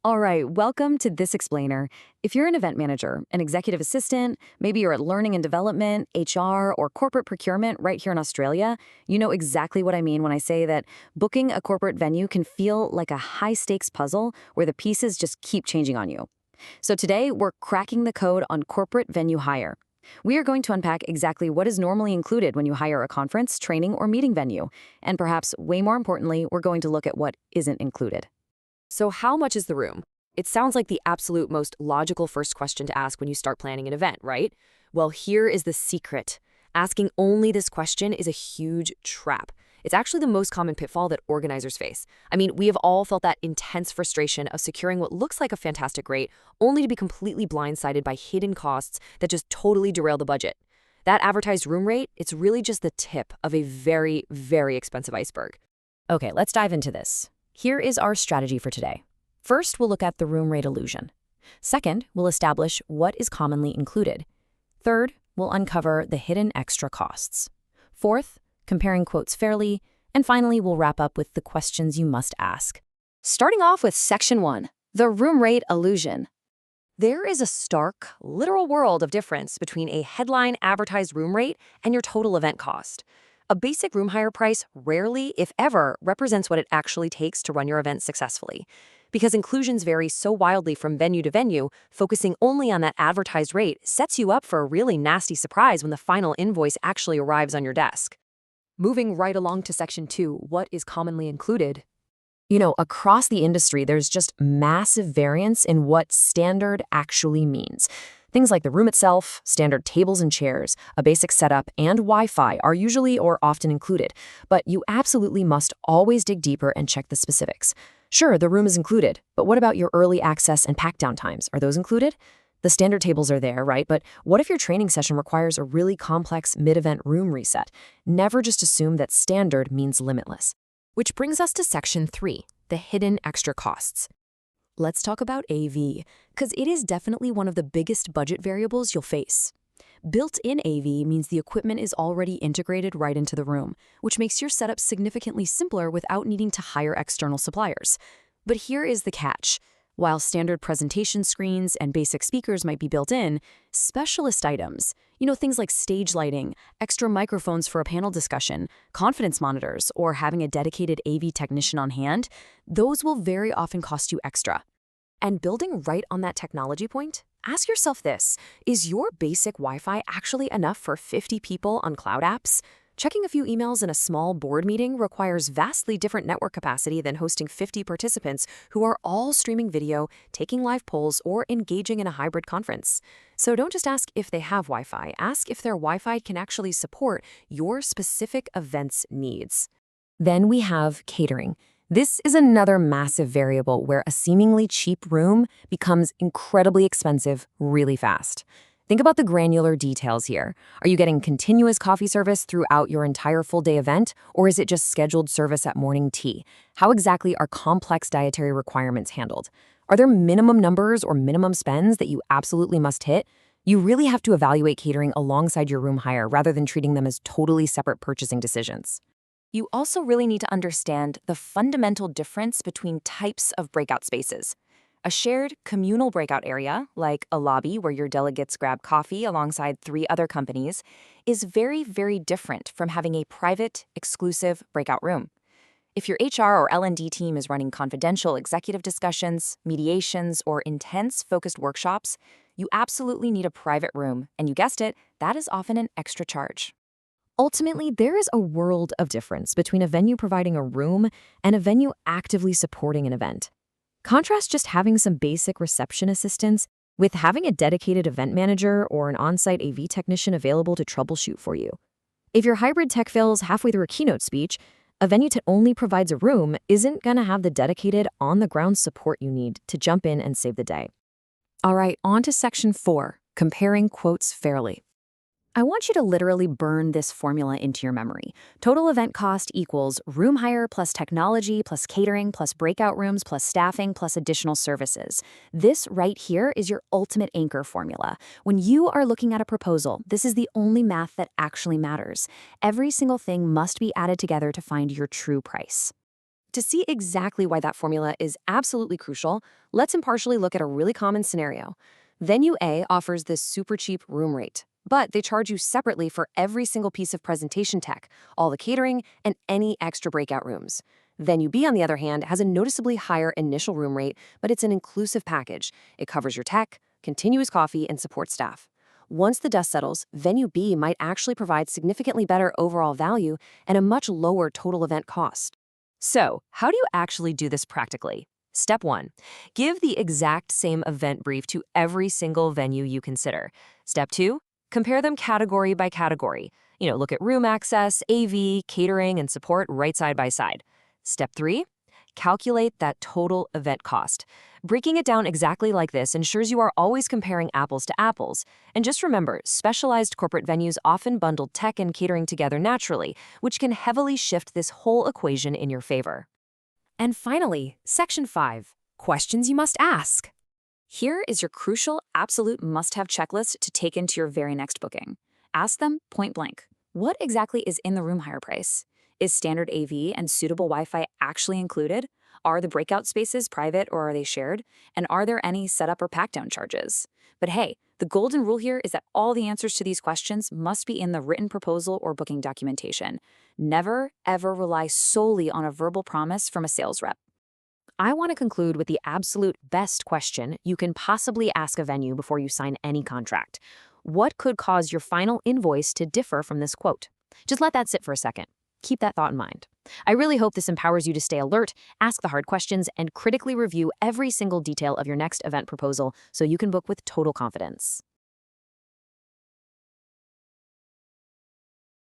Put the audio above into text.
All right, welcome to This Explainer. If you're an event manager, an executive assistant, maybe you're at learning and development, HR, or corporate procurement right here in Australia, you know exactly what I mean when I say that booking a corporate venue can feel like a high-stakes puzzle where the pieces just keep changing on you. So today, we're cracking the code on corporate venue hire. We are going to unpack exactly what is normally included when you hire a conference, training, or meeting venue. And perhaps, way more importantly, we're going to look at what isn't included. So how much is the room? It sounds like the absolute most logical first question to ask when you start planning an event, right? Well, here is the secret. Asking only this question is a huge trap. It's actually the most common pitfall that organizers face. I mean, we have all felt that intense frustration of securing what looks like a fantastic rate, only to be completely blindsided by hidden costs that just totally derail the budget. That advertised room rate, it's really just the tip of a very, very expensive iceberg. Okay, let's dive into this. Here is our strategy for today. First, we'll look at the room rate illusion. Second, we'll establish what is commonly included. Third, we'll uncover the hidden extra costs. Fourth, comparing quotes fairly. And finally, we'll wrap up with the questions you must ask. Starting off with Section 1, the room rate illusion. There is a stark, literal world of difference between a headline advertised room rate and your total event cost. A basic room hire price rarely, if ever, represents what it actually takes to run your event successfully. Because inclusions vary so wildly from venue to venue, focusing only on that advertised rate sets you up for a really nasty surprise when the final invoice actually arrives on your desk. Moving right along to Section 2, what is commonly included? You know, across the industry, there's just massive variance in what standard actually means. Things like the room itself, standard tables and chairs, a basic setup, and Wi-Fi are usually or often included, but you absolutely must always dig deeper and check the specifics. Sure, the room is included, but what about your early access and pack-down times? Are those included? The standard tables are there, right? But what if your training session requires a really complex mid-event room reset? Never just assume that standard means limitless. Which brings us to Section 3, the hidden extra costs. Let's talk about AV, because it is definitely one of the biggest budget variables you'll face. Built-in AV means the equipment is already integrated right into the room, which makes your setup significantly simpler without needing to hire external suppliers. But here is the catch. While standard presentation screens and basic speakers might be built in, specialist items, things like stage lighting, extra microphones for a panel discussion, confidence monitors, or having a dedicated AV technician on hand, those will very often cost you extra. And building right on that technology point, ask yourself this: is your basic Wi-Fi actually enough for 50 people on cloud apps? Checking a few emails in a small board meeting requires vastly different network capacity than hosting 50 participants who are all streaming video, taking live polls, or engaging in a hybrid conference. So don't just ask if they have Wi-Fi, ask if their Wi-Fi can actually support your specific event's needs. Then we have catering. This is another massive variable where a seemingly cheap room becomes incredibly expensive really fast. Think about the granular details here. Are you getting continuous coffee service throughout your entire full-day event, or is it just scheduled service at morning tea? How exactly are complex dietary requirements handled? Are there minimum numbers or minimum spends that you absolutely must hit? You really have to evaluate catering alongside your room hire rather than treating them as totally separate purchasing decisions. You also really need to understand the fundamental difference between types of breakout spaces. A shared communal breakout area, like a lobby where your delegates grab coffee alongside 3 other companies, is very, very different from having a private, exclusive breakout room. If your HR or L&D team is running confidential executive discussions, mediations, or intense focused workshops, you absolutely need a private room, and you guessed it, that is often an extra charge. Ultimately, there is a world of difference between a venue providing a room and a venue actively supporting an event. Contrast just having some basic reception assistance with having a dedicated event manager or an on-site AV technician available to troubleshoot for you. If your hybrid tech fails halfway through a keynote speech, a venue that only provides a room isn't going to have the dedicated, on-the-ground support you need to jump in and save the day. All right, on to Section 4, comparing quotes fairly. I want you to literally burn this formula into your memory. Total event cost equals room hire plus technology plus catering plus breakout rooms plus staffing plus additional services. This right here is your ultimate anchor formula. When you are looking at a proposal, this is the only math that actually matters. Every single thing must be added together to find your true price. To see exactly why that formula is absolutely crucial, let's impartially look at a really common scenario. Venue A offers this super cheap room rate, but they charge you separately for every single piece of presentation tech, all the catering, and any extra breakout rooms. Venue B, on the other hand, has a noticeably higher initial room rate, but it's an inclusive package. It covers your tech, continuous coffee, and support staff. Once the dust settles, Venue B might actually provide significantly better overall value and a much lower total event cost. So, how do you actually do this practically? Step 1. Give the exact same event brief to every single venue you consider. Step 2. Compare them category by category. Look at room access, AV, catering, and support right side by side. Step 3. Calculate that total event cost. Breaking it down exactly like this ensures you are always comparing apples to apples. And just remember, specialized corporate venues often bundle tech and catering together naturally, which can heavily shift this whole equation in your favor. And finally, Section 5, Questions You Must Ask. Here is your crucial, absolute must-have checklist to take into your very next booking. Ask them point blank, what exactly is in the room hire price? Is standard AV and suitable Wi-Fi actually included? Are the breakout spaces private or are they shared? And are there any setup or pack-down charges? But hey, the golden rule here is that all the answers to these questions must be in the written proposal or booking documentation. Never, ever rely solely on a verbal promise from a sales rep. I want to conclude with the absolute best question you can possibly ask a venue before you sign any contract. What could cause your final invoice to differ from this quote? Just let that sit for a second. Keep that thought in mind. I really hope this empowers you to stay alert, ask the hard questions, and critically review every single detail of your next event proposal so you can book with total confidence.